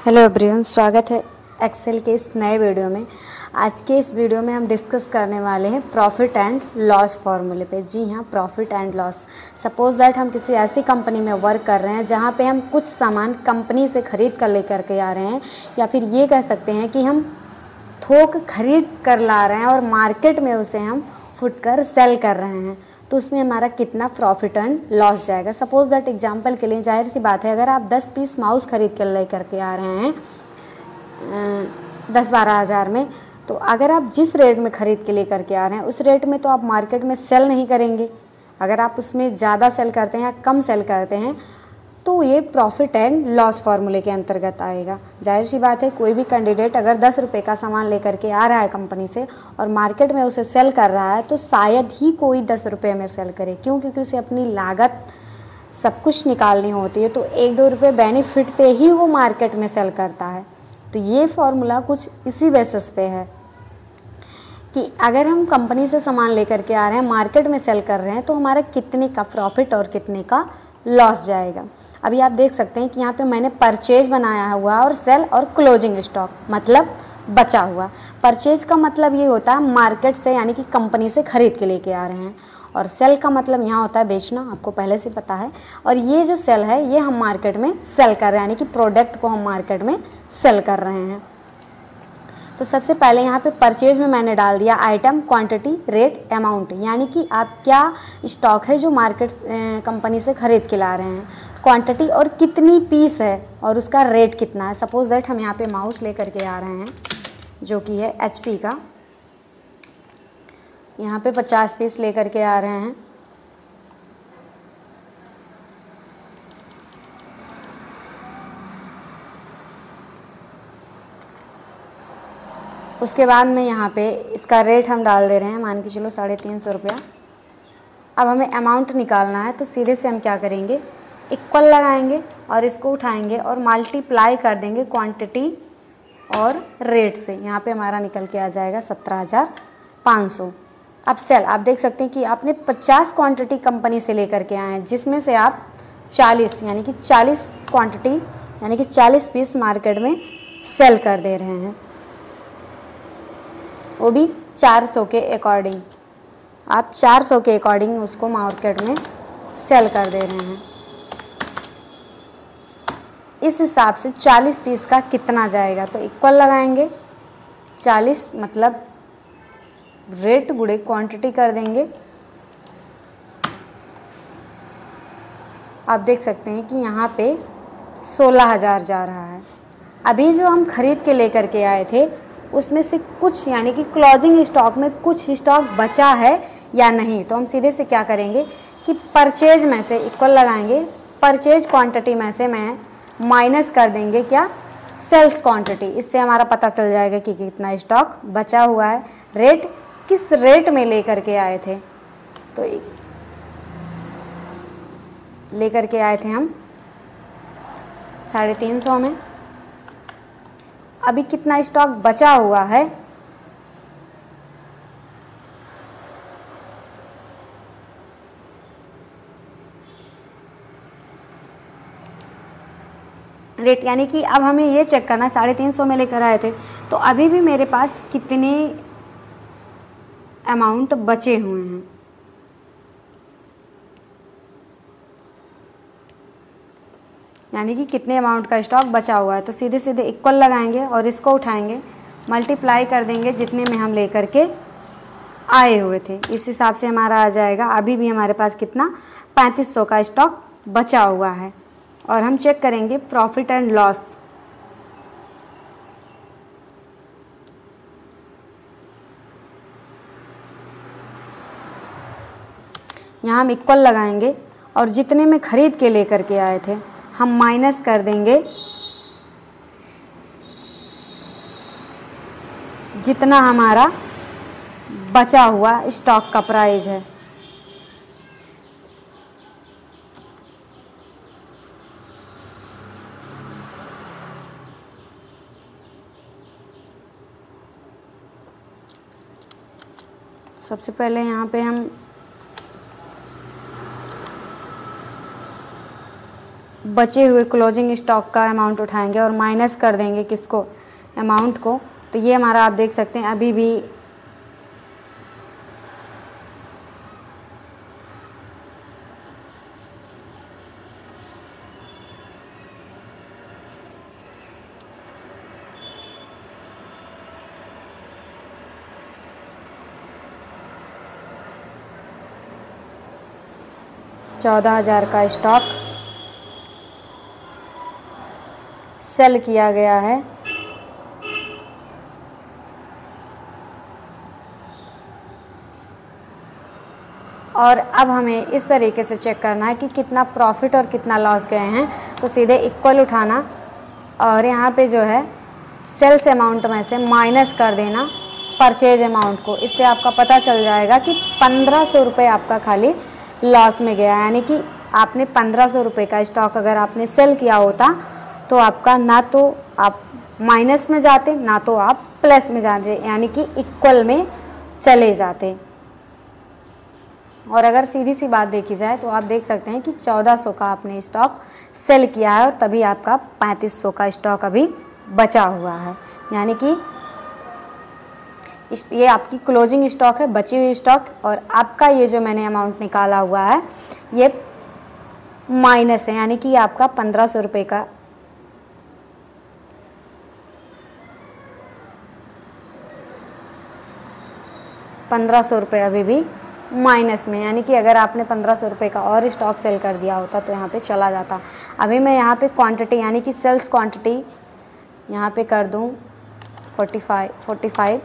Hello everyone, स्वागत है Excel के इस नए वीडियो में। आज के इस वीडियो में हम डिस्कस करने वाले हैं प्रॉफिट एंड लॉस फार्मूले पे। जी हाँ, profit and loss. Suppose that हम किसी ऐसी कंपनी में वर्क कर रहे हैं जहाँ पे हम कुछ सामान कंपनी से ख़रीद कर लेकर के आ रहे हैं, या फिर ये कह सकते हैं कि हम थोक खरीद कर ला रहे हैं और मार्केट में उसे हम फुटकर सेल कर रहे हैं, तो उसमें हमारा कितना प्रॉफिट एंड लॉस जाएगा। सपोज दैट एग्जांपल के लिए जाहिर सी बात है, अगर आप 10 पीस माउस खरीद कर ले करके आ रहे हैं 10-12 हज़ार में, तो अगर आप जिस रेट में ख़रीद के ले करके आ रहे हैं उस रेट में तो आप मार्केट में सेल नहीं करेंगे। अगर आप उसमें ज़्यादा सेल करते हैं या कम सेल करते हैं तो ये प्रॉफिट एंड लॉस फार्मूले के अंतर्गत आएगा। जाहिर सी बात है, कोई भी कैंडिडेट अगर 10 रुपये का सामान लेकर के आ रहा है कंपनी से और मार्केट में उसे सेल कर रहा है तो शायद ही कोई 10 रुपये में सेल करे। क्यों? क्योंकि उसे अपनी लागत सब कुछ निकालनी होती है, तो 1-2 रुपये बेनिफिट पे ही वो मार्केट में सेल करता है। तो ये फार्मूला कुछ इसी बेसिस पे है कि अगर हम कंपनी से सामान लेकर के आ रहे हैं, मार्केट में सेल कर रहे हैं, तो हमारा कितने का प्रॉफिट और कितने का लॉस जाएगा। अभी आप देख सकते हैं कि यहाँ पे मैंने परचेज बनाया हुआ और सेल और क्लोजिंग स्टॉक, मतलब बचा हुआ। परचेज का मतलब ये होता है मार्केट से, यानी कि कंपनी से ख़रीद के लेके आ रहे हैं, और सेल का मतलब यहाँ होता है बेचना, आपको पहले से पता है। और ये जो सेल है ये हम मार्केट में सेल कर रहे हैं, यानी कि प्रोडक्ट को हम मार्केट में सेल कर रहे हैं। तो सबसे पहले यहाँ पे परचेज में मैंने डाल दिया आइटम, क्वांटिटी, रेट, अमाउंट, यानी कि आप क्या स्टॉक है जो मार्केट कंपनी से ख़रीद के ला रहे हैं, क्वांटिटी और कितनी पीस है और उसका रेट कितना है। सपोज दैट हम यहाँ पे माउस लेकर के आ रहे हैं जो कि है HP का, यहाँ पे 50 पीस लेकर के आ रहे हैं। उसके बाद में यहाँ पे इसका रेट हम डाल दे रहे हैं, मान के चलो 350 रुपया। अब हमें अमाउंट निकालना है, तो सीधे से हम क्या करेंगे, इक्वल लगाएंगे और इसको उठाएंगे और मल्टीप्लाई कर देंगे क्वांटिटी और रेट से। यहाँ पे हमारा निकल के आ जाएगा 17,500। अब सेल, आप देख सकते हैं कि आपने 50 क्वांटिटी कंपनी से लेकर के आए हैं, जिसमें से आप 40 यानी कि 40 क्वांटिटी यानी कि 40 पीस मार्केट में सेल कर दे रहे हैं, वो भी 400 के अकॉर्डिंग। आप 400 के अकॉर्डिंग उसको मार्केट में सेल कर दे रहे हैं। इस हिसाब से 40 पीस का कितना जाएगा, तो इक्वल लगाएंगे, 40 मतलब रेट गुणे क्वांटिटी कर देंगे। आप देख सकते हैं कि यहाँ पे 16,000 जा रहा है। अभी जो हम खरीद के लेकर के आए थे उसमें से कुछ, यानी कि क्लोजिंग स्टॉक में कुछ स्टॉक बचा है या नहीं, तो हम सीधे से क्या करेंगे कि परचेज में से इक्वल लगाएंगे, परचेज क्वांटिटी में से मैं माइनस कर देंगे क्या, सेल्स क्वांटिटी। इससे हमारा पता चल जाएगा कि कितना स्टॉक बचा हुआ है। रेट, किस रेट में लेकर के आए थे, तो लेकर के आए थे हम 350 में। अभी कितना स्टॉक बचा हुआ है, रेट, यानी कि अब हमें ये चेक करना है 350 में लेकर आए थे, तो अभी भी मेरे पास कितने अमाउंट बचे हुए हैं। यानी कि कितने अमाउंट का स्टॉक बचा हुआ है, तो सीधे सीधे इक्वल लगाएंगे और इसको उठाएंगे, मल्टीप्लाई कर देंगे जितने में हम लेकर के आए हुए थे। इस हिसाब से हमारा आ जाएगा। अभी भी हमारे पास कितना, 3500 का स्टॉक बचा हुआ है। और हम चेक करेंगे प्रॉफिट एंड लॉस। यहाँ हम इक्वल लगाएंगे और जितने में ख़रीद के लेकर के आए थे हम माइनस कर देंगे जितना हमारा बचा हुआ स्टॉक का प्राइस है। सबसे पहले यहाँ पे हम बचे हुए क्लोजिंग स्टॉक का अमाउंट उठाएंगे और माइनस कर देंगे किसको, अमाउंट को, तो ये हमारा आप देख सकते हैं अभी भी $14,000 का स्टॉक सेल किया गया है। और अब हमें इस तरीके से चेक करना है कि कितना प्रॉफिट और कितना लॉस गए हैं। तो सीधे इक्वल उठाना और यहाँ पे जो है सेल्स अमाउंट में से माइनस कर देना परचेज अमाउंट को। इससे आपका पता चल जाएगा कि 1500 रुपये आपका खाली लॉस में गया। यानी कि आपने 1500 रुपये का स्टॉक अगर आपने सेल किया होता तो आपका ना तो आप माइनस में जाते ना तो आप प्लस में जाते, यानी कि इक्वल में चले जाते। और अगर सीधी सी बात देखी जाए तो आप देख सकते हैं कि 1400 का आपने स्टॉक सेल किया है और तभी आपका 3500 का स्टॉक अभी बचा हुआ है। यानी कि ये आपकी क्लोजिंग स्टॉक है, बची हुई स्टॉक, और आपका ये जो मैंने अमाउंट निकाला हुआ है ये माइनस है। यानी कि आपका 1500 रुपये का ₹1500 अभी भी माइनस में। यानी कि अगर आपने 1500 रुपये का और स्टॉक सेल कर दिया होता तो यहाँ पे चला जाता। अभी मैं यहाँ पे क्वांटिटी यानी कि सेल्स क्वांटिटी यहाँ पे कर दूँ 45,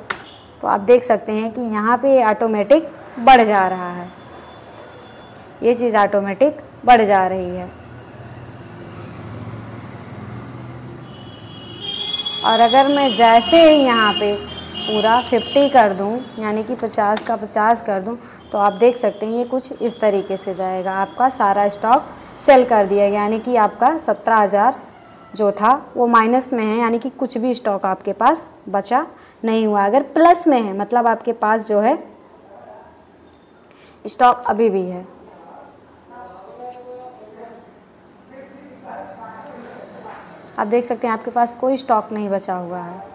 तो आप देख सकते हैं कि यहाँ पे ऑटोमेटिक बढ़ जा रहा है, ये चीज़ ऑटोमेटिक बढ़ जा रही है। और अगर मैं जैसे ही यहाँ पे पूरा 50 कर दूँ यानी कि 50 का 50 कर दूँ तो आप देख सकते हैं ये कुछ इस तरीके से जाएगा। आपका सारा स्टॉक सेल कर दिया गया, यानी कि आपका 17,000 जो था वो माइनस में है, यानी कि कुछ भी स्टॉक आपके पास बचा नहीं हुआ। अगर प्लस में है मतलब आपके पास जो है स्टॉक अभी भी है। आप देख सकते हैं आपके पास कोई स्टॉक नहीं बचा हुआ है।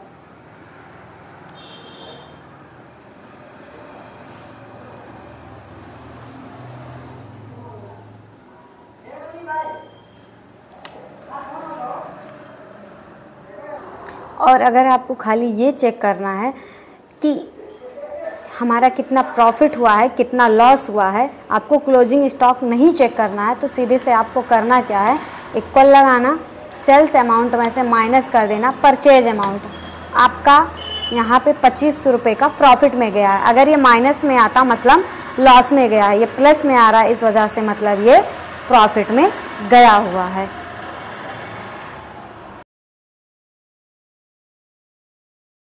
और अगर आपको खाली ये चेक करना है कि हमारा कितना प्रॉफिट हुआ है कितना लॉस हुआ है, आपको क्लोजिंग स्टॉक नहीं चेक करना है, तो सीधे से आपको करना क्या है, इक्वल लगाना, सेल्स अमाउंट में से माइनस कर देना परचेज अमाउंट। आपका यहाँ पे 2500 रुपये का प्रॉफिट में गया है। अगर ये माइनस में आता मतलब लॉस में गया है, ये प्लस में आ रहा है इस वजह से मतलब ये प्रॉफिट में गया हुआ है।